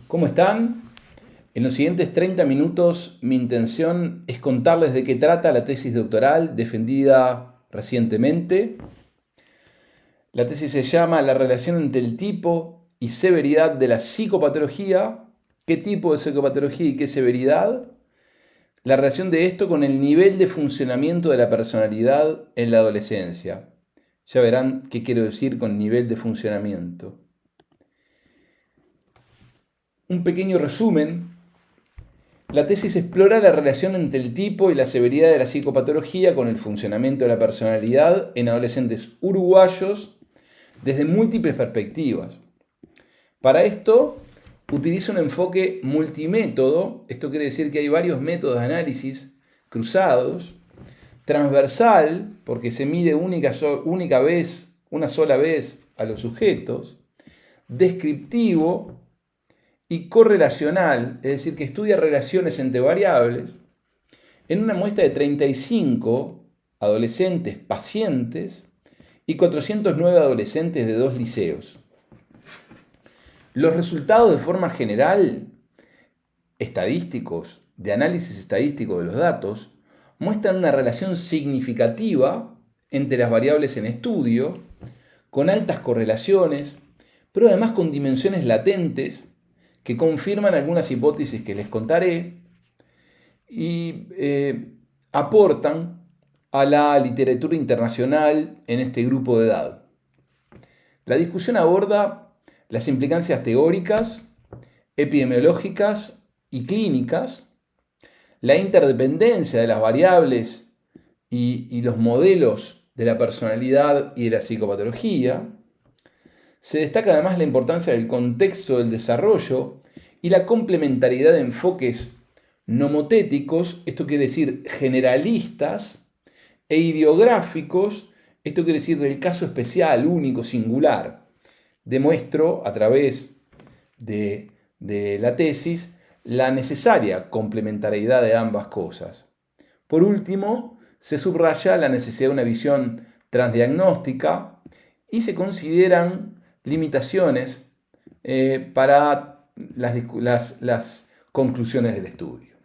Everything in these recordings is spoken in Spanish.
¿Cómo están? En los siguientes 30 minutos mi intención es contarles de qué trata la tesis doctoral defendida recientemente. La tesis se llama La relación entre el tipo y severidad de la psicopatología. ¿Qué tipo de psicopatología y qué severidad? La relación de esto con el nivel de funcionamiento de la personalidad en la adolescencia. Ya verán qué quiero decir con nivel de funcionamiento. Un pequeño resumen. La tesis explora la relación entre el tipo y la severidad de la psicopatología con el funcionamiento de la personalidad en adolescentes uruguayos desde múltiples perspectivas. Para esto, utiliza un enfoque multimétodo, esto quiere decir que hay varios métodos de análisis cruzados, transversal, porque se mide una sola vez a los sujetos, descriptivo, y correlacional, es decir, que estudia relaciones entre variables, en una muestra de 35 adolescentes pacientes y 409 adolescentes de 2 liceos. Los resultados de forma general, estadísticos, de análisis estadístico de los datos, muestran una relación significativa entre las variables en estudio, con altas correlaciones, pero además con dimensiones latentes que confirman algunas hipótesis que les contaré y aportan a la literatura internacional en este grupo de edad. La discusión aborda las implicancias teóricas, epidemiológicas y clínicas, la interdependencia de las variables y los modelos de la personalidad y de la psicopatología. Se destaca además la importancia del contexto del desarrollo y la complementariedad de enfoques nomotéticos, esto quiere decir generalistas, e ideográficos, esto quiere decir del caso especial, único, singular. Demuestro a través de la tesis la necesaria complementariedad de ambas cosas. Por último, se subraya la necesidad de una visión transdiagnóstica y se consideran limitaciones para las conclusiones del estudio.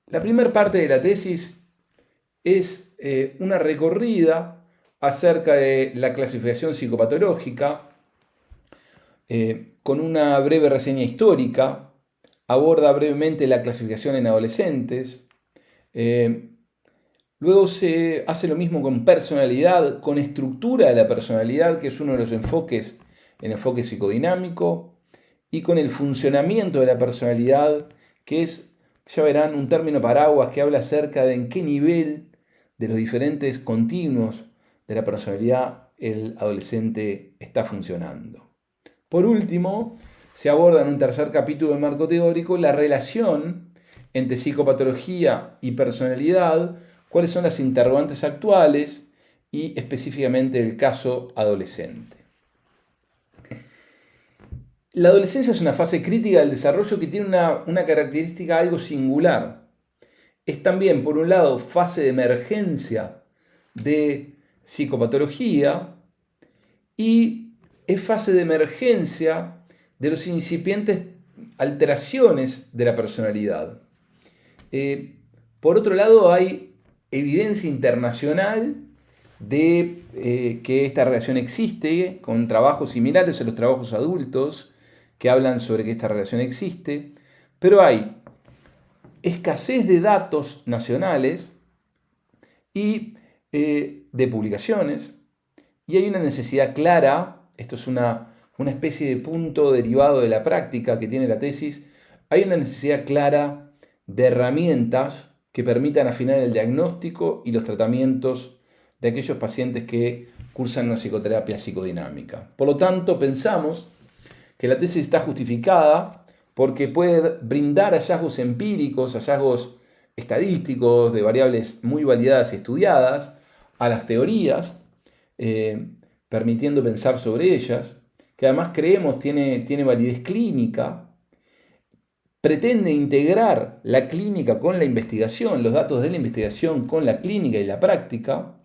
La primera parte de la tesis es una recorrida acerca de la clasificación psicopatológica, con una breve reseña histórica, aborda brevemente la clasificación en adolescentes, luego se hace lo mismo con personalidad, con estructura de la personalidad, que es uno de los enfoques, el enfoque psicodinámico, y con el funcionamiento de la personalidad, que es, ya verán, un término paraguas que habla acerca de en qué nivel de los diferentes continuos de la personalidad el adolescente está funcionando. Por último, se aborda en un tercer capítulo del marco teórico la relación entre psicopatología y personalidad, cuáles son las interrogantes actuales y específicamente el caso adolescente. La adolescencia es una fase crítica del desarrollo que tiene una característica algo singular. Es también, por un lado, fase de emergencia de psicopatología y es fase de emergencia de los incipientes alteraciones de la personalidad. Por otro lado, hay evidencia internacional de que esta relación existe, con trabajos similares a los trabajos adultos que hablan sobre que esta relación existe, pero hay escasez de datos nacionales y de publicaciones, y hay una necesidad clara, esto es una especie de punto derivado de la práctica que tiene la tesis, hay una necesidad clara de herramientas que permitan afinar el diagnóstico y los tratamientos de aquellos pacientes que cursan una psicoterapia psicodinámica. Por lo tanto, pensamos que la tesis está justificada porque puede brindar hallazgos empíricos, hallazgos estadísticos de variables muy validadas y estudiadas a las teorías, permitiendo pensar sobre ellas, que además creemos tiene validez clínica, pretende integrar la clínica con la investigación, los datos de la investigación con la clínica y la práctica,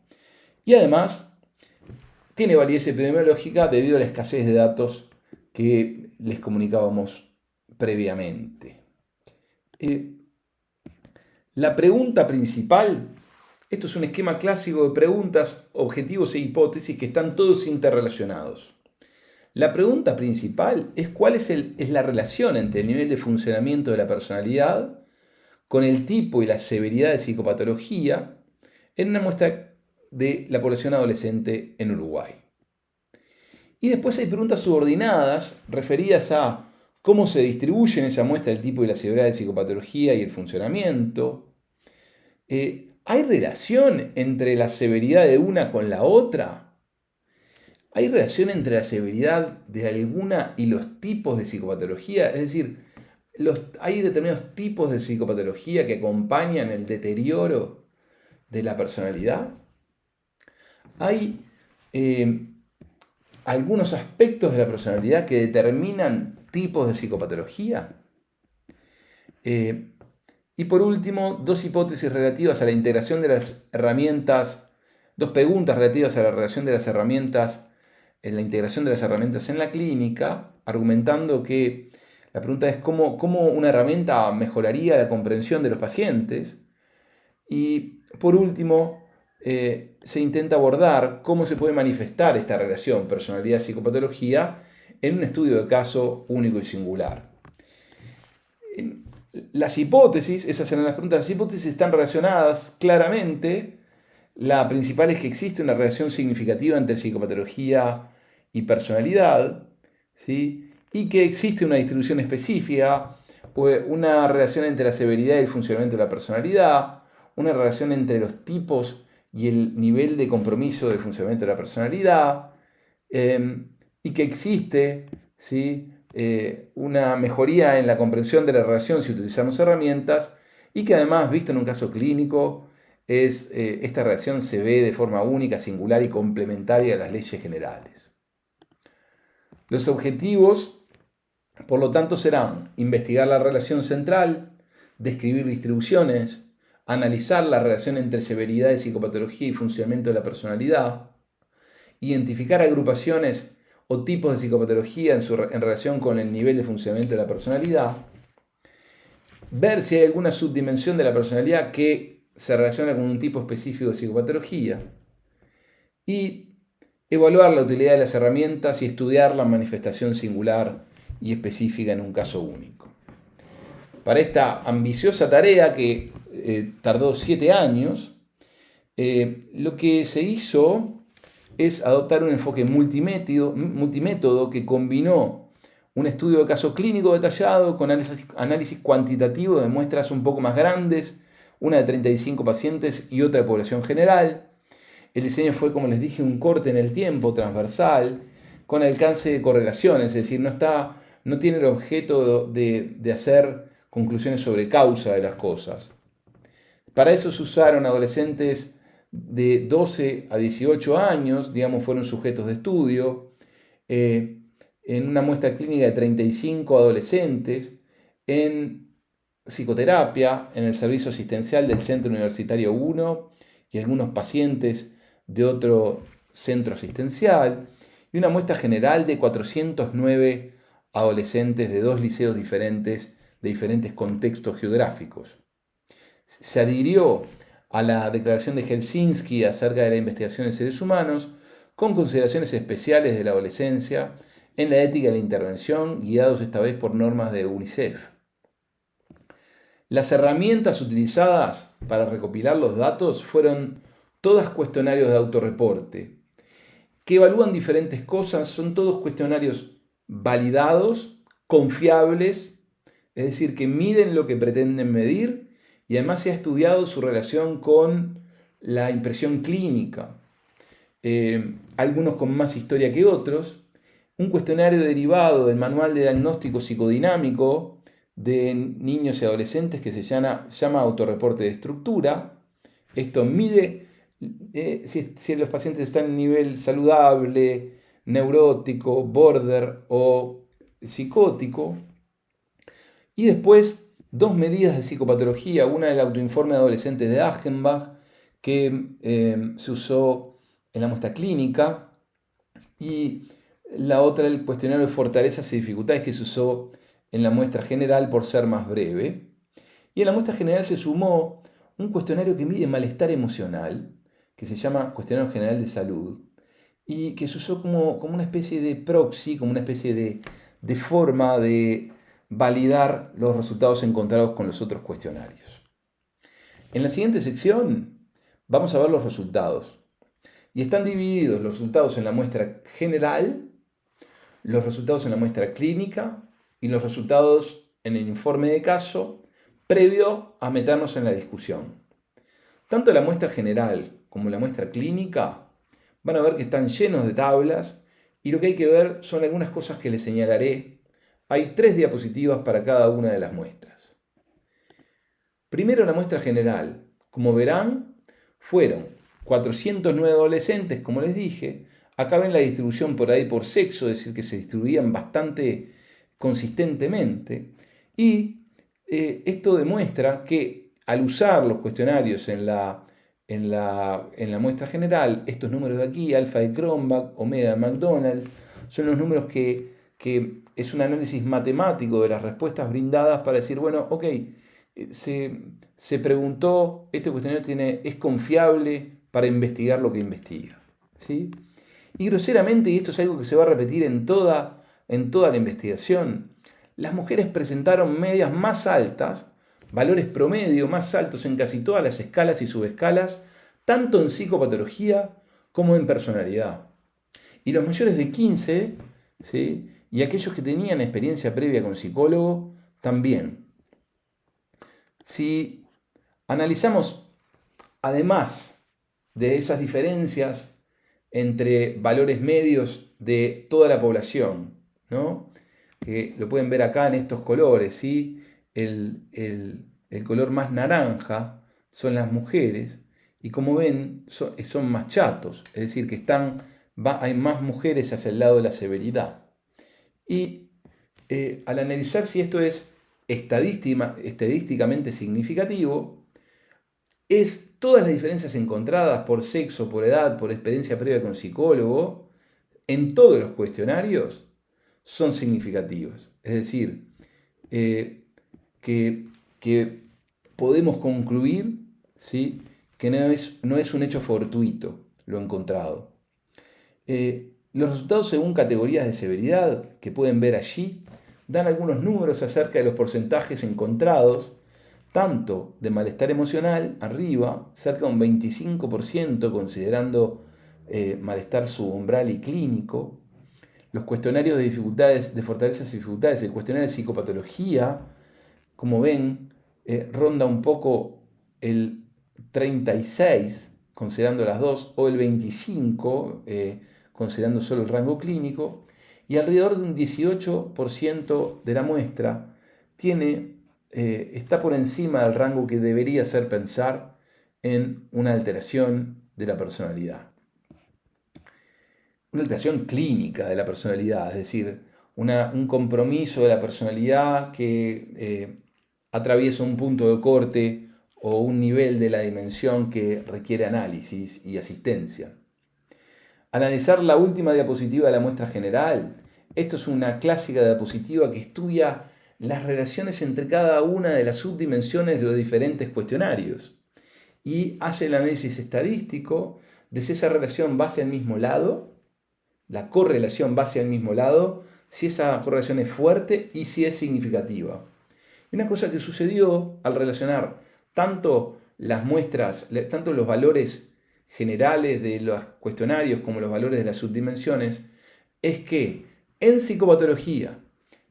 y además tiene validez epidemiológica debido a la escasez de datos que les comunicábamos previamente. La pregunta principal, esto es un esquema clásico de preguntas, objetivos e hipótesis que están todos interrelacionados. La pregunta principal es cuál es la relación entre el nivel de funcionamiento de la personalidad con el tipo y la severidad de psicopatología en una muestra de la población adolescente en Uruguay. Y después hay preguntas subordinadas referidas a cómo se distribuye en esa muestra el tipo y la severidad de psicopatología y el funcionamiento. ¿Hay relación entre la severidad de una con la otra? ¿Hay relación entre la severidad de alguna y los tipos de psicopatología? Es decir, hay determinados tipos de psicopatología que acompañan el deterioro de la personalidad. Hay algunos aspectos de la personalidad que determinan tipos de psicopatología. Y por último, dos hipótesis relativas a la integración de las herramientas, dos preguntas relativas a la relación de las herramientas en la integración de las herramientas en la clínica, argumentando que la pregunta es cómo una herramienta mejoraría la comprensión de los pacientes. Y por último, se intenta abordar cómo se puede manifestar esta relación personalidad-psicopatología en un estudio de caso único y singular. Las hipótesis, esas eran las preguntas, las hipótesis están relacionadas claramente. La principal es que existe una relación significativa entre psicopatología y personalidad, ¿sí? Y que existe una distribución específica, una relación entre la severidad y el funcionamiento de la personalidad, una relación entre los tipos y el nivel de compromiso del funcionamiento de la personalidad, y que existe, ¿sí? Una mejoría en la comprensión de la relación si utilizamos herramientas, y que además, visto en un caso clínico, esta relación se ve de forma única, singular y complementaria a las leyes generales. Los objetivos, por lo tanto, serán investigar la relación central, describir distribuciones, analizar la relación entre severidad de psicopatología y funcionamiento de la personalidad, identificar agrupaciones o tipos de psicopatología en relación con el nivel de funcionamiento de la personalidad, ver si hay alguna subdimensión de la personalidad que se relaciona con un tipo específico de psicopatología y evaluar la utilidad de las herramientas y estudiar la manifestación singular y específica en un caso único. Para esta ambiciosa tarea que tardó 7 años, lo que se hizo es adoptar un enfoque multimétodo que combinó un estudio de caso clínico detallado con análisis cuantitativo de muestras un poco más grandes, una de 35 pacientes y otra de población general. El diseño fue, como les dije, un corte en el tiempo, transversal, con alcance de correlaciones, es decir, no tiene el objeto de hacer conclusiones sobre causa de las cosas. Para eso se usaron adolescentes de 12 a 18 años, digamos, fueron sujetos de estudio, en una muestra clínica de 35 adolescentes, en psicoterapia, en el servicio asistencial del Centro Universitario 1 y algunos pacientes de otro centro asistencial, y una muestra general de 409 adolescentes de 2 liceos diferentes, de diferentes contextos geográficos. Se adhirió a la Declaración de Helsinki acerca de la investigación en seres humanos, con consideraciones especiales de la adolescencia en la ética de la intervención, guiados esta vez por normas de UNICEF. Las herramientas utilizadas para recopilar los datos fueron todas cuestionarios de autorreporte, que evalúan diferentes cosas, son todos cuestionarios validados, confiables, es decir, que miden lo que pretenden medir, y además se ha estudiado su relación con la impresión clínica, algunos con más historia que otros. Un cuestionario derivado del Manual de Diagnóstico Psicodinámico de niños y adolescentes que se llama Autorreporte de Estructura. Esto mide si los pacientes están en nivel saludable, neurótico, border o psicótico. Y después, 2 medidas de psicopatología, una del autoinforme de adolescentes de Achenbach, que se usó en la muestra clínica, y La otra, el cuestionario de fortalezas y dificultades, que se usó en la muestra general por ser más breve. Y en la muestra general se sumó un cuestionario que mide malestar emocional, que se llama Cuestionario General de Salud, y que se usó como una especie de proxy, como una especie de forma de validar los resultados encontrados con los otros cuestionarios. En la siguiente sección vamos a ver los resultados. Y están divididos los resultados en la muestra general, los resultados en la muestra clínica y los resultados en el informe de caso previo a meternos en la discusión. Tanto la muestra general como la muestra clínica van a ver que están llenos de tablas y lo que hay que ver son algunas cosas que les señalaré. Hay 3 diapositivas para cada una de las muestras. Primero la muestra general. Como verán, fueron 409 adolescentes, como les dije. Acá ven la distribución por ahí por sexo, es decir, que se distribuían bastante consistentemente. Y esto demuestra que al usar los cuestionarios en la muestra general, estos números de aquí, alfa de Cronbach, omega de McDonald, son los números que es un análisis matemático de las respuestas brindadas para decir, bueno, ok, se preguntó, este cuestionario es confiable para investigar lo que investiga. ¿Sí? Y groseramente, y esto es algo que se va a repetir en toda la investigación, las mujeres presentaron medias más altas, valores promedio más altos en casi todas las escalas y subescalas, tanto en psicopatología como en personalidad. Y los mayores de 15, ¿sí? Y aquellos que tenían experiencia previa con psicólogo, también. Si analizamos, además de esas diferencias entre valores medios de toda la población, ¿no? Que lo pueden ver acá en estos colores, ¿sí? El color más naranja son las mujeres, y como ven, son más chatos, es decir, que hay más mujeres hacia el lado de la severidad. Y al analizar si esto es estadísticamente significativo, es todas las diferencias encontradas por sexo, por edad, por experiencia previa con psicólogo, en todos los cuestionarios, son significativas. Es decir, que podemos concluir, ¿sí? Que no es un hecho fortuito lo encontrado. Los resultados según categorías de severidad que pueden ver allí dan algunos números acerca de los porcentajes encontrados, tanto de malestar emocional, arriba, cerca de un 25% considerando malestar subumbral y clínico, los cuestionarios de dificultades, de fortalezas y dificultades, el cuestionario de psicopatología, como ven, ronda un poco el 36, considerando las dos, o el 25, considerando solo el rango clínico, y alrededor de un 18% de la muestra está por encima del rango que debería hacer pensar en una alteración de la personalidad. Una alteración clínica de la personalidad, es decir, un compromiso de la personalidad que atraviesa un punto de corte o un nivel de la dimensión que requiere análisis y asistencia. Analizar la última diapositiva de la muestra general. Esto es una clásica diapositiva que estudia las relaciones entre cada una de las subdimensiones de los diferentes cuestionarios y hace el análisis estadístico de si esa relación va hacia el mismo lado, la correlación va hacia el mismo lado, si esa correlación es fuerte y si es significativa. Y una cosa que sucedió al relacionar tanto las muestras, tanto los valores generales de los cuestionarios como los valores de las subdimensiones, es que en psicopatología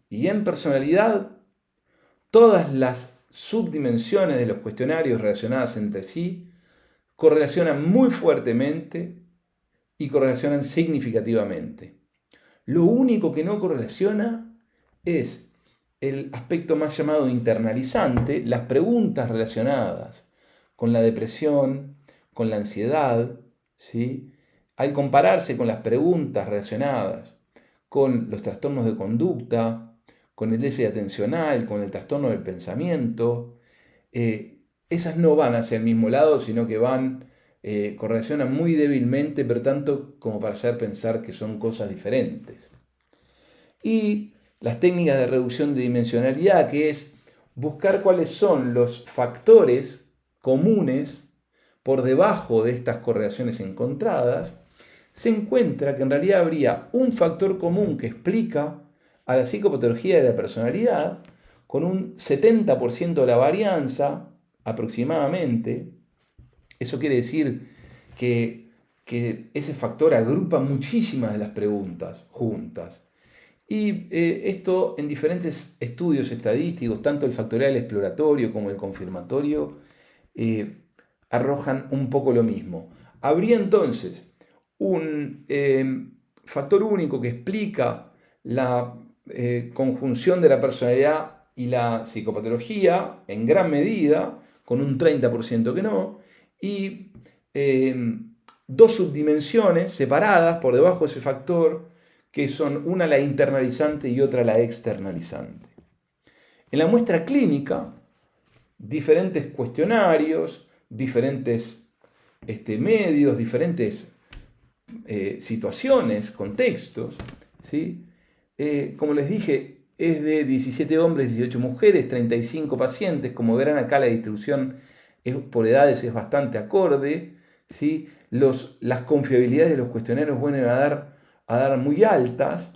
y en personalidad, todas las subdimensiones de los cuestionarios relacionadas entre sí correlacionan muy fuertemente y correlacionan significativamente. Lo único que no correlaciona es el aspecto más llamado internalizante, las preguntas relacionadas con la depresión, con la ansiedad, ¿sí? Al compararse con las preguntas relacionadas con los trastornos de conducta, con el déficit atencional, con el trastorno del pensamiento, esas no van hacia el mismo lado, sino que van correlacionan muy débilmente, pero tanto como para hacer pensar que son cosas diferentes. Y las técnicas de reducción de dimensionalidad, que es buscar cuáles son los factores comunes por debajo de estas correlaciones encontradas, se encuentra que en realidad habría un factor común que explica a la psicopatología de la personalidad con un 70% de la varianza aproximadamente. Eso quiere decir que ese factor agrupa muchísimas de las preguntas juntas. Y esto en diferentes estudios estadísticos, tanto el factorial exploratorio como el confirmatorio, arrojan un poco lo mismo. Habría entonces un factor único que explica la conjunción de la personalidad y la psicopatología en gran medida, con un 30% que no, y dos subdimensiones separadas por debajo de ese factor, que son una la internalizante y otra la externalizante. En la muestra clínica, diferentes cuestionarios, diferentes medios, diferentes situaciones, contextos, ¿sí? Como les dije, es de 17 hombres, 18 mujeres, 35 pacientes. Como verán acá, la distribución por edades es bastante acorde, ¿sí? Las confiabilidades de los cuestionarios vuelven a dar muy altas.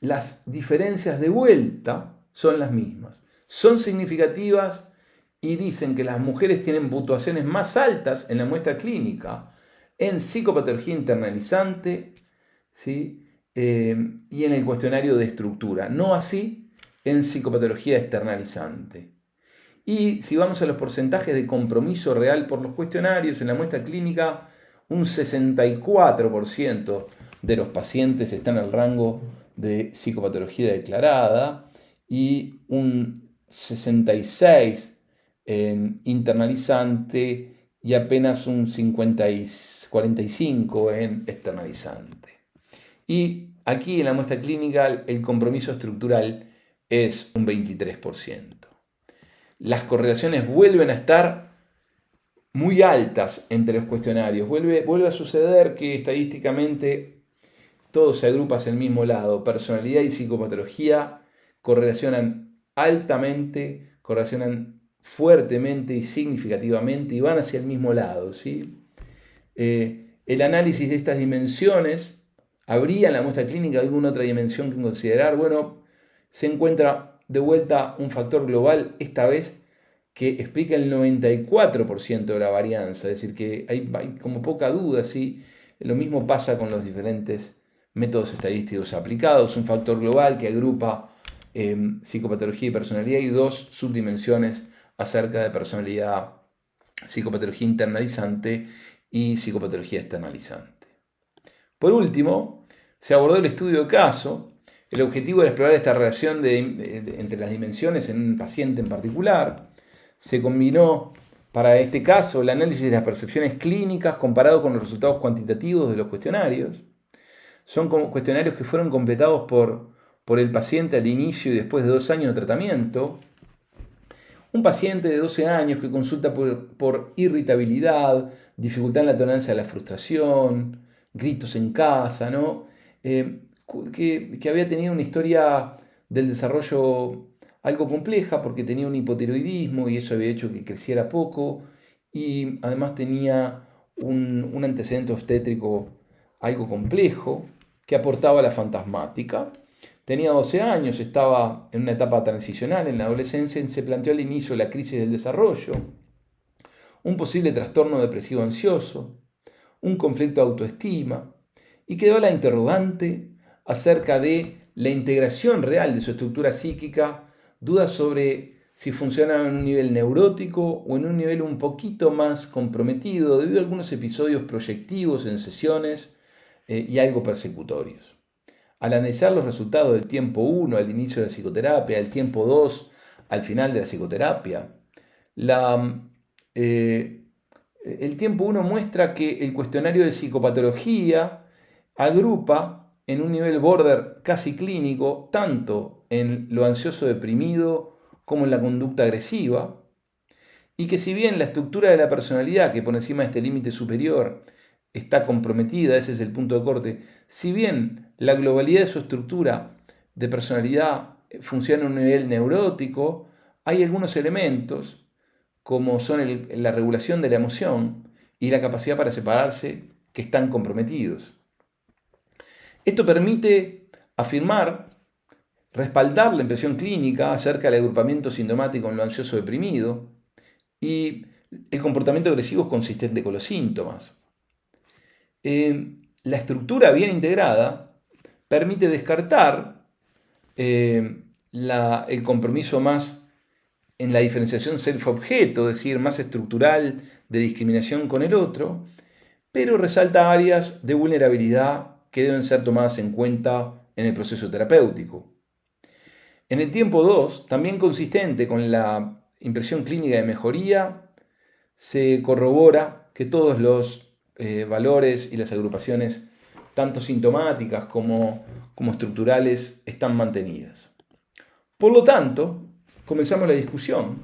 Las diferencias de vuelta son las mismas. Son significativas y dicen que las mujeres tienen puntuaciones más altas en la muestra clínica en psicopatología internalizante, ¿sí? Y en el cuestionario de estructura. No así en psicopatología externalizante. Y si vamos a los porcentajes de compromiso real por los cuestionarios, en la muestra clínica un 64% de los pacientes están en el rango de psicopatología declarada y un 66% en internalizante y apenas un 45% en externalizante. Y aquí en la muestra clínica el compromiso estructural es un 23%. Las correlaciones vuelven a estar muy altas entre los cuestionarios. Vuelve a suceder que estadísticamente todo se agrupa hacia el mismo lado. Personalidad y psicopatología correlacionan altamente, correlacionan fuertemente y significativamente y van hacia el mismo lado, ¿sí? El análisis de estas dimensiones, ¿habría en la muestra clínica alguna otra dimensión que considerar? Bueno, se encuentra de vuelta un factor global, esta vez que explica el 94% de la varianza, es decir, que hay como poca duda, ¿sí? Lo mismo pasa con los diferentes métodos estadísticos aplicados, un factor global que agrupa psicopatología y personalidad y dos subdimensiones acerca de personalidad, psicopatología internalizante y psicopatología externalizante. Por último, se abordó el estudio de caso. El objetivo era explorar esta relación entre las dimensiones en un paciente en particular. Se combinó para este caso el análisis de las percepciones clínicas comparado con los resultados cuantitativos de los cuestionarios. Son cuestionarios que fueron completados por el paciente al inicio y después de 2 años de tratamiento. Un paciente de 12 años que consulta por irritabilidad, dificultad en la tolerancia a la frustración, gritos en casa, ¿no? Que había tenido una historia del desarrollo algo compleja porque tenía un hipotiroidismo y eso había hecho que creciera poco y además tenía un antecedente obstétrico algo complejo que aportaba la fantasmática. Tenía 12 años, estaba en una etapa transicional en la adolescencia y se planteó al inicio la crisis del desarrollo, un posible trastorno depresivo ansioso, un conflicto de autoestima y quedó la interrogante acerca de la integración real de su estructura psíquica, dudas sobre si funcionaba en un nivel neurótico o en un nivel un poquito más comprometido debido a algunos episodios proyectivos en sesiones y algo persecutorios. Al analizar los resultados del tiempo 1 al inicio de la psicoterapia, del tiempo 2 al final de la psicoterapia, el tiempo 1 muestra que el cuestionario de psicopatología agrupa en un nivel border casi clínico tanto en lo ansioso deprimido como en la conducta agresiva y que si bien la estructura de la personalidad que por encima de este límite superior está comprometida, ese es el punto de corte, si bien la globalidad de su estructura de personalidad funciona a un nivel neurótico, hay algunos elementos, como son la regulación de la emoción y la capacidad para separarse, que están comprometidos. Esto permite afirmar, respaldar la impresión clínica acerca del agrupamiento sintomático en lo ansioso deprimido y el comportamiento agresivo es consistente con los síntomas. La estructura bien integrada permite descartar el compromiso más en la diferenciación self-objeto, es decir, más estructural de discriminación con el otro, pero resalta áreas de vulnerabilidad que deben ser tomadas en cuenta en el proceso terapéutico. En el tiempo 2, también consistente con la impresión clínica de mejoría, se corrobora que todos los valores y las agrupaciones, tanto sintomáticas como estructurales, están mantenidas. Por lo tanto, comenzamos la discusión.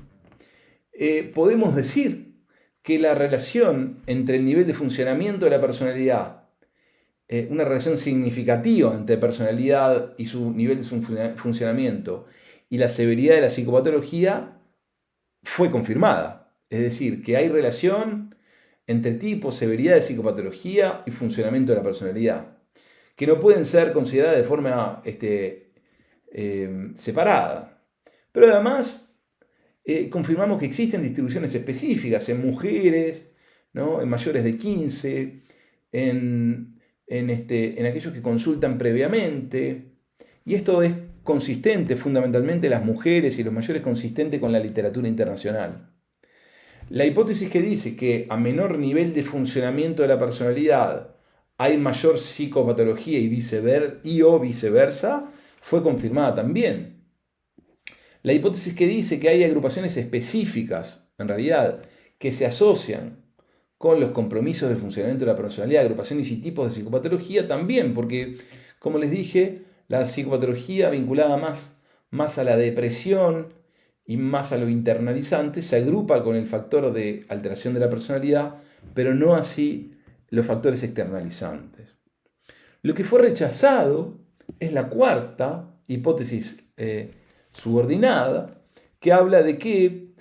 Podemos decir que la relación entre el nivel de funcionamiento de la personalidad, una relación significativa entre personalidad y su nivel de funcionamiento y la severidad de la psicopatología fue confirmada. Es decir, que hay relación entre tipo, severidad de psicopatología y funcionamiento de la personalidad, que no pueden ser consideradas de forma separada. Pero además confirmamos que existen distribuciones específicas en mujeres, ¿no? En mayores de 15, en aquellos que consultan previamente, y esto es consistente fundamentalmente las mujeres y los mayores consistente con la literatura internacional. La hipótesis que dice que a menor nivel de funcionamiento de la personalidad hay mayor psicopatología y o viceversa fue confirmada también. La hipótesis que dice que hay agrupaciones específicas, en realidad, que se asocian con los compromisos de funcionamiento de la personalidad, agrupaciones y tipos de psicopatología también, porque, como les dije, la psicopatología vinculada más a la depresión y más a lo internalizante se agrupa con el factor de alteración de la personalidad, pero no así los factores externalizantes. Lo que fue rechazado es la cuarta hipótesis subordinada, que habla de que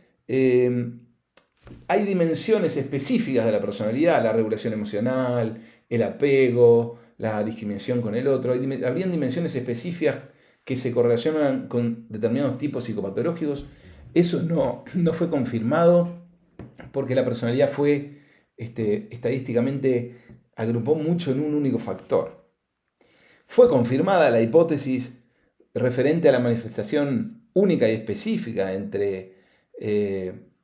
hay dimensiones específicas de la personalidad, la regulación emocional, el apego, la discriminación con el otro. Habrían dimensiones específicas que se correlacionan con determinados tipos psicopatológicos. Eso no fue confirmado porque la personalidad fue estadísticamente agrupó mucho en un único factor. Fue confirmada la hipótesis referente a la manifestación única y específica entre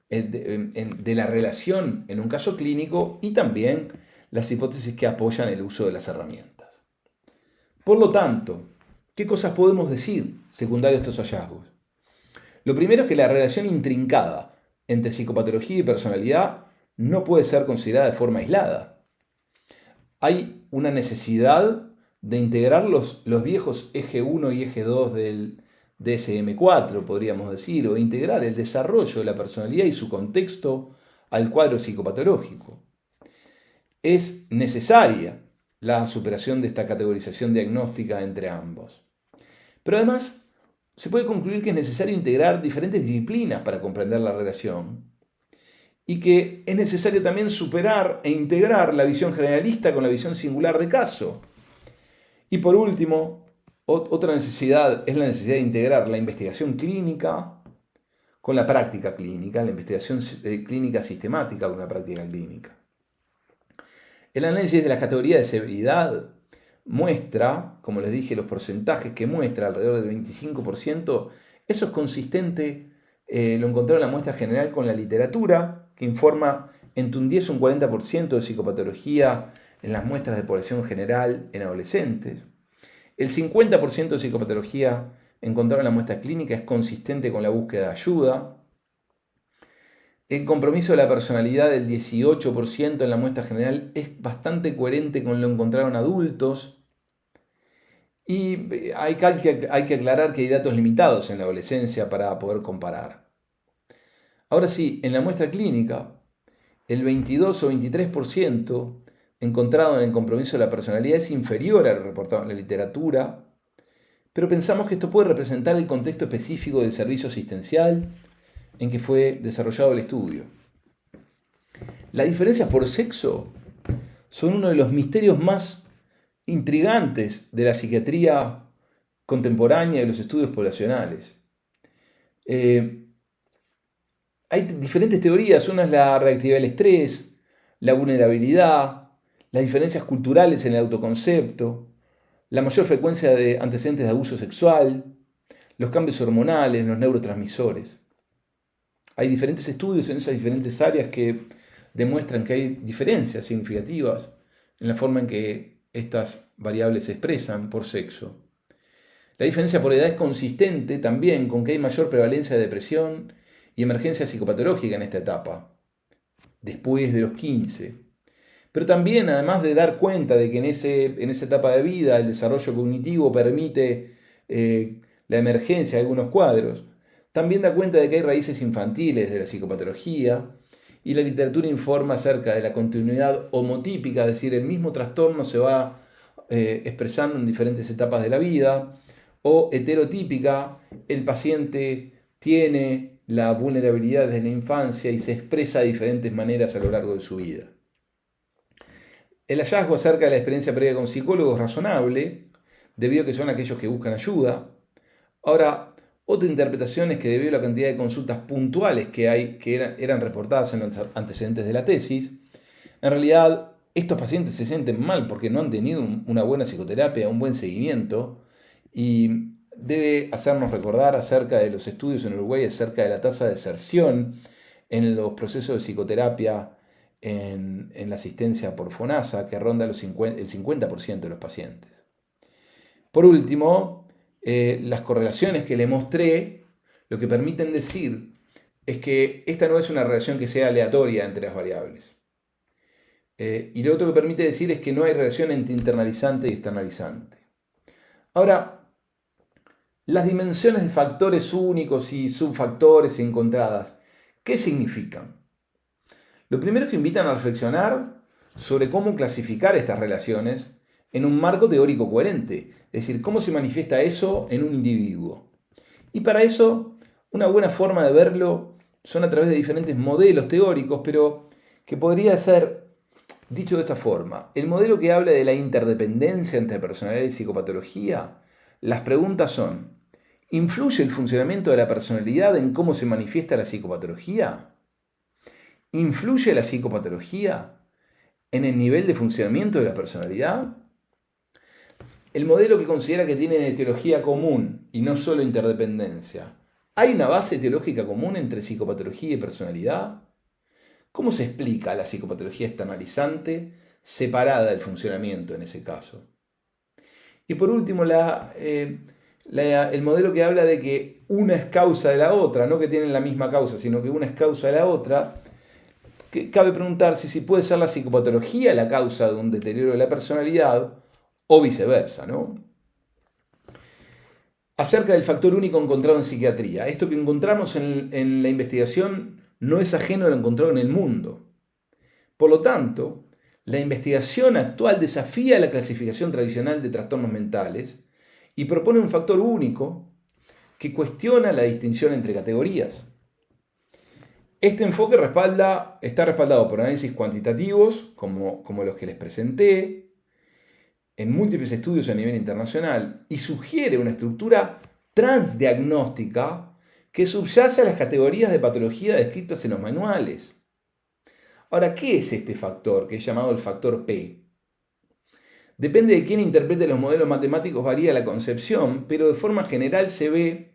de la relación en un caso clínico y también las hipótesis que apoyan el uso de las herramientas. Por lo tanto, ¿qué cosas podemos decir secundario a estos hallazgos? Lo primero es que la relación intrincada entre psicopatología y personalidad no puede ser considerada de forma aislada. Hay una necesidad de integrar los viejos eje 1 y eje 2 del DSM-4, podríamos decir, o integrar el desarrollo de la personalidad y su contexto al cuadro psicopatológico. Es necesaria la superación de esta categorización diagnóstica entre ambos. Pero además, se puede concluir que es necesario integrar diferentes disciplinas para comprender la relación y que es necesario también superar e integrar la visión generalista con la visión singular de caso. Y por último, otra necesidad es la necesidad de integrar la investigación clínica con la práctica clínica, la investigación clínica sistemática con la práctica clínica. El análisis de la categoría de severidad muestra, como les dije, los porcentajes que muestra, alrededor del 25%, eso es consistente, lo encontraron en la muestra general con la literatura, que informa entre un 10 y un 40% de psicopatología en las muestras de población general en adolescentes. El 50% de psicopatología encontrada en la muestra clínica es consistente con la búsqueda de ayuda. El compromiso de la personalidad del 18% en la muestra general es bastante coherente con lo encontrado en adultos. Y hay que aclarar que hay datos limitados en la adolescencia para poder comparar. Ahora sí, en la muestra clínica, el 22 o 23% encontrado en el compromiso de la personalidad es inferior a lo reportado en la literatura, pero pensamos que esto puede representar el contexto específico del servicio asistencial en que fue desarrollado el estudio. Las diferencias por sexo son uno de los misterios más intrigantes de la psiquiatría contemporánea y de los estudios poblacionales. Hay diferentes teorías, una es la reactividad del estrés, la vulnerabilidad, las diferencias culturales en el autoconcepto, la mayor frecuencia de antecedentes de abuso sexual, los cambios hormonales, los neurotransmisores. Hay diferentes estudios en esas diferentes áreas que demuestran que hay diferencias significativas en la forma en que estas variables se expresan por sexo. La diferencia por edad es consistente también con que hay mayor prevalencia de depresión y emergencia psicopatológica en esta etapa, después de los 15. Pero también, además de dar cuenta de que en esa etapa de vida el desarrollo cognitivo permite la emergencia de algunos cuadros, también da cuenta de que hay raíces infantiles de la psicopatología y la literatura informa acerca de la continuidad homotípica, es decir, el mismo trastorno se va expresando en diferentes etapas de la vida, o heterotípica, el paciente tiene la vulnerabilidad desde la infancia y se expresa de diferentes maneras a lo largo de su vida. El hallazgo acerca de la experiencia previa con psicólogos es razonable, debido a que son aquellos que buscan ayuda. Ahora, otra interpretación es que debido a la cantidad de consultas puntuales que eran reportadas en los antecedentes de la tesis, en realidad estos pacientes se sienten mal porque no han tenido una buena psicoterapia, un buen seguimiento, y debe hacernos recordar acerca de los estudios en Uruguay acerca de la tasa de deserción en los procesos de psicoterapia en la asistencia por FONASA, que ronda el 50% de los pacientes. Por último, las correlaciones que le mostré, lo que permiten decir es que esta no es una relación que sea aleatoria entre las variables. Y lo otro que permite decir es que no hay relación entre internalizante y externalizante. Ahora, las dimensiones de factores únicos y subfactores encontradas, ¿qué significan? Lo primero es que invitan a reflexionar sobre cómo clasificar estas relaciones en un marco teórico coherente, es decir, cómo se manifiesta eso en un individuo. Y para eso, una buena forma de verlo son a través de diferentes modelos teóricos, pero que podría ser dicho de esta forma. El modelo que habla de la interdependencia entre personalidad y psicopatología, las preguntas son: ¿influye el funcionamiento de la personalidad en cómo se manifiesta la psicopatología? ¿Influye la psicopatología en el nivel de funcionamiento de la personalidad? El modelo que considera que tienen etiología común y no solo interdependencia. ¿Hay una base etiológica común entre psicopatología y personalidad? ¿Cómo se explica la psicopatología externalizante separada del funcionamiento en ese caso? Y por último, el modelo que habla de que una es causa de la otra, no que tienen la misma causa, sino que una es causa de la otra, que cabe preguntarse si puede ser la psicopatología la causa de un deterioro de la personalidad o viceversa, ¿no? Acerca del factor único encontrado en psiquiatría. Esto que encontramos en la investigación no es ajeno a lo encontrado en el mundo. Por lo tanto, la investigación actual desafía la clasificación tradicional de trastornos mentales y propone un factor único que cuestiona la distinción entre categorías. Este enfoque está respaldado por análisis cuantitativos, como los que les presenté, en múltiples estudios a nivel internacional, y sugiere una estructura transdiagnóstica que subyace a las categorías de patología descritas en los manuales. Ahora, ¿qué es este factor, que es llamado el factor P? Depende de quién interprete los modelos matemáticos, varía la concepción, pero de forma general se ve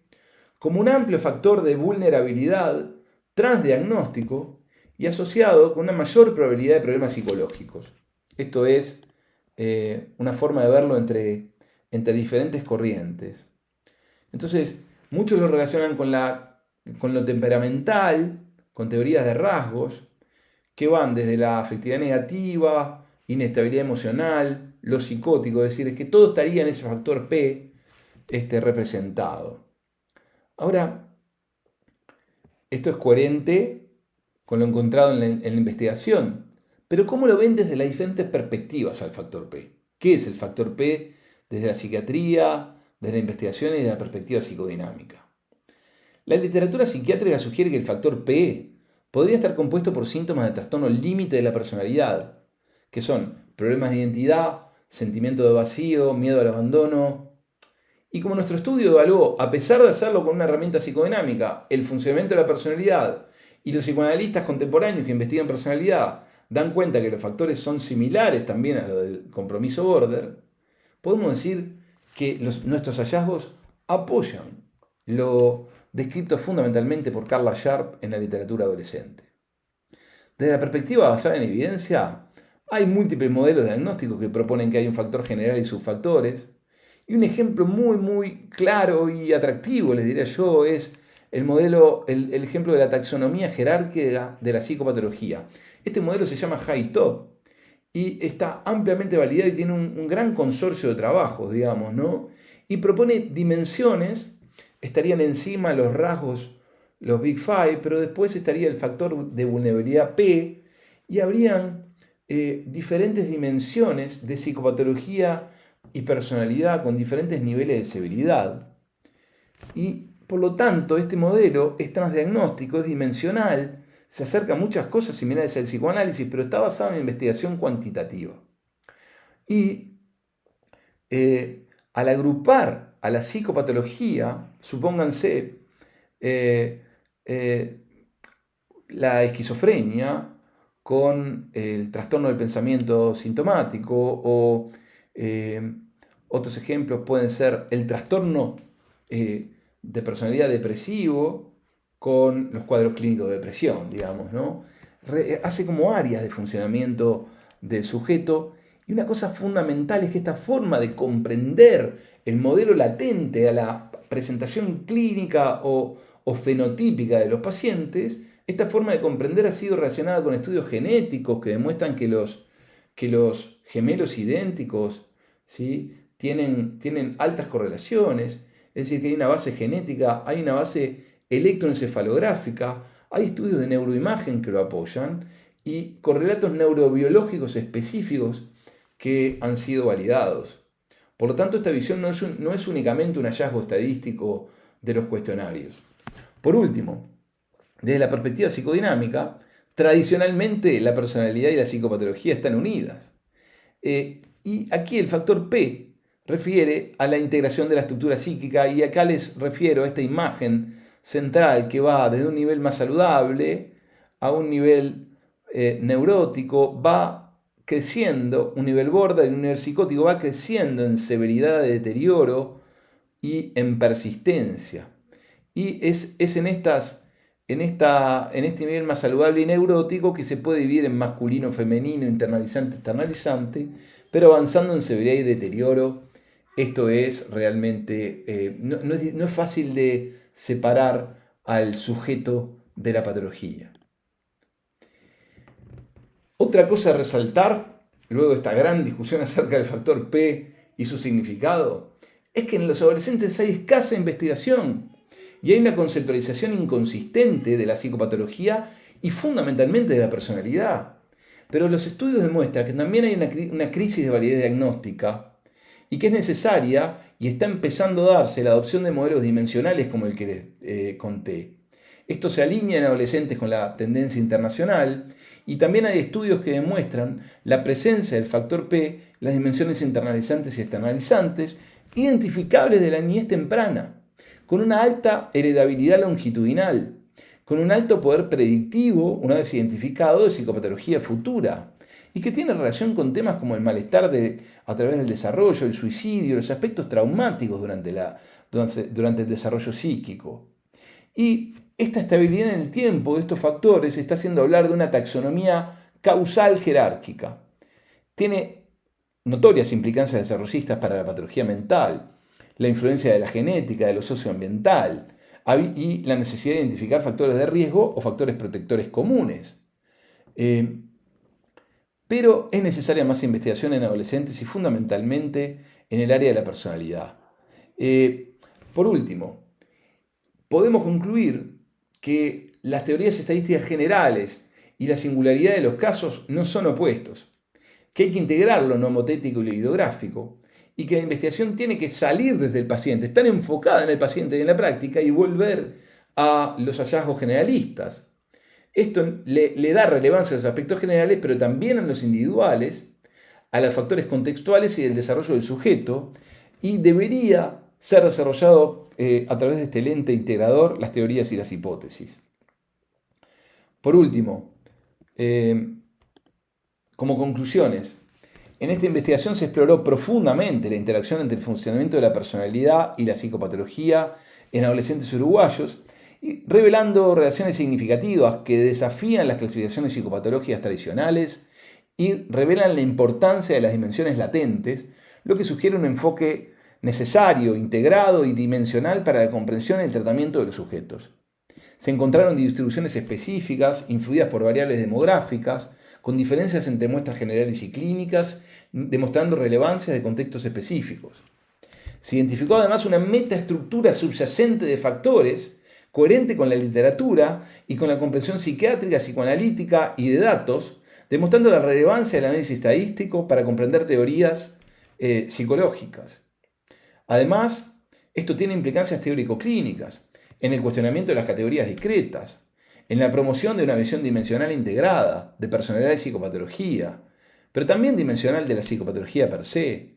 como un amplio factor de vulnerabilidad transdiagnóstico y asociado con una mayor probabilidad de problemas psicológicos. Esto es una forma de verlo entre diferentes corrientes. Entonces, muchos lo relacionan con lo temperamental, con teorías de rasgos, que van desde la afectividad negativa, inestabilidad emocional, lo psicótico, es decir, es que todo estaría en ese factor P representado. Ahora, Esto es coherente con lo encontrado en la investigación. Pero ¿cómo lo ven desde las diferentes perspectivas al factor P? ¿Qué es el factor P desde la psiquiatría, desde la investigación y desde la perspectiva psicodinámica? La literatura psiquiátrica sugiere que el factor P podría estar compuesto por síntomas de trastorno límite de la personalidad, que son problemas de identidad, sentimiento de vacío, miedo al abandono. Y como nuestro estudio evaluó, a pesar de hacerlo con una herramienta psicodinámica, el funcionamiento de la personalidad, y los psicoanalistas contemporáneos que investigan personalidad dan cuenta que los factores son similares también a lo del compromiso border, podemos decir que nuestros hallazgos apoyan lo descrito fundamentalmente por Carla Sharp en la literatura adolescente. Desde la perspectiva basada en evidencia, hay múltiples modelos diagnósticos que proponen que hay un factor general y subfactores. Y un ejemplo muy claro y atractivo, les diría yo, es el ejemplo de la taxonomía jerárquica de la psicopatología. Este modelo se llama High-Top y está ampliamente validado y tiene un gran consorcio de trabajos, digamos, ¿no? Y propone dimensiones, estarían encima los rasgos, los Big Five, pero después estaría el factor de vulnerabilidad P y habrían diferentes dimensiones de psicopatología y personalidad con diferentes niveles de severidad. Y por lo tanto, este modelo es transdiagnóstico, es dimensional, se acerca a muchas cosas similares al psicoanálisis, pero está basado en investigación cuantitativa. Y al agrupar a la psicopatología, supónganse la esquizofrenia con el trastorno del pensamiento sintomático o otros ejemplos pueden ser el trastorno de personalidad depresivo con los cuadros clínicos de depresión, digamos, ¿no? Hace como áreas de funcionamiento del sujeto y una cosa fundamental es que esta forma de comprender el modelo latente a la presentación clínica o fenotípica de los pacientes, esta forma de comprender ha sido relacionada con estudios genéticos que demuestran que los gemelos idénticos, ¿sí?, tienen altas correlaciones, es decir, que hay una base genética, hay una base electroencefalográfica, hay estudios de neuroimagen que lo apoyan y correlatos neurobiológicos específicos que han sido validados. Por lo tanto, esta visión no es únicamente un hallazgo estadístico de los cuestionarios. Por último, desde la perspectiva psicodinámica, tradicionalmente la personalidad y la psicopatología están unidas. Y aquí el factor P refiere a la integración de la estructura psíquica y acá les refiero a esta imagen central que va desde un nivel más saludable a un nivel neurótico, va creciendo, un nivel border y un nivel psicótico va creciendo en severidad de deterioro y en persistencia. Y es en este nivel más saludable y neurótico que se puede dividir en masculino, femenino, internalizante, externalizante, pero avanzando en severidad y deterioro. Esto es realmente, no es fácil de separar al sujeto de la patología. Otra cosa a resaltar, luego de esta gran discusión acerca del factor P y su significado, es que en los adolescentes hay escasa investigación y hay una conceptualización inconsistente de la psicopatología y fundamentalmente de la personalidad. Pero los estudios demuestran que también hay una crisis de validez diagnóstica y que es necesaria y está empezando a darse la adopción de modelos dimensionales como el que les conté. Esto se alinea en adolescentes con la tendencia internacional y también hay estudios que demuestran la presencia del factor P, las dimensiones internalizantes y externalizantes, identificables de la niñez temprana, con una alta heredabilidad longitudinal, con un alto poder predictivo, una vez identificado, de psicopatología futura, y que tiene relación con temas como el malestar a través del desarrollo, el suicidio, los aspectos traumáticos durante el desarrollo psíquico. Y esta estabilidad en el tiempo de estos factores está haciendo hablar de una taxonomía causal jerárquica. Tiene notorias implicancias desarrollistas para la patología mental, la influencia de la genética, de lo socioambiental y la necesidad de identificar factores de riesgo o factores protectores comunes. Pero es necesaria más investigación en adolescentes y fundamentalmente en el área de la personalidad. Por último, podemos concluir que las teorías estadísticas generales y la singularidad de los casos no son opuestos, que hay que integrar lo nomotético y lo ideográfico, y que la investigación tiene que salir desde el paciente, estar enfocada en el paciente y en la práctica y volver a los hallazgos generalistas. Esto le da relevancia a los aspectos generales, pero también a los individuales, a los factores contextuales y del desarrollo del sujeto, y debería ser desarrollado a través de este lente integrador, las teorías y las hipótesis. Por último, como conclusiones, en esta investigación se exploró profundamente la interacción entre el funcionamiento de la personalidad y la psicopatología en adolescentes uruguayos, revelando relaciones significativas que desafían las clasificaciones psicopatológicas tradicionales y revelan la importancia de las dimensiones latentes, lo que sugiere un enfoque necesario, integrado y dimensional para la comprensión y el tratamiento de los sujetos. Se encontraron distribuciones específicas, influidas por variables demográficas, con diferencias entre muestras generales y clínicas, demostrando relevancia de contextos específicos. Se identificó además una metaestructura subyacente de factores, coherente con la literatura y con la comprensión psiquiátrica, psicoanalítica y de datos, demostrando la relevancia del análisis estadístico para comprender teorías psicológicas. Además, esto tiene implicancias teórico-clínicas en el cuestionamiento de las categorías discretas, en la promoción de una visión dimensional integrada de personalidad y psicopatología, pero también dimensional de la psicopatología per se.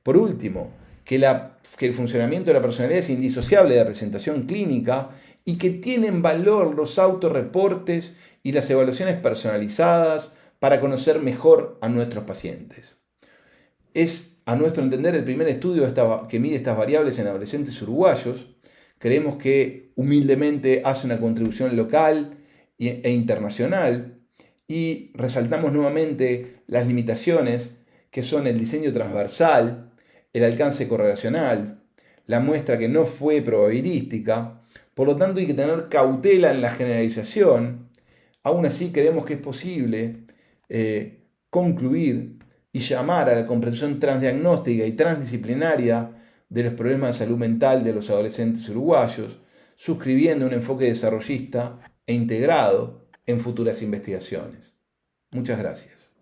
Por último, que el funcionamiento de la personalidad es indisociable de la presentación clínica y que tienen valor los autorreportes y las evaluaciones personalizadas para conocer mejor a nuestros pacientes. Es, a nuestro entender, el primer estudio que mide estas variables en adolescentes uruguayos. Creemos que humildemente hace una contribución local e internacional y resaltamos nuevamente las limitaciones que son el diseño transversal, el alcance correlacional, la muestra que no fue probabilística. Por lo tanto, hay que tener cautela en la generalización. Aún así, creemos que es posible concluir y llamar a la comprensión transdiagnóstica y transdisciplinaria de los problemas de salud mental de los adolescentes uruguayos, suscribiendo un enfoque desarrollista e integrado en futuras investigaciones. Muchas gracias.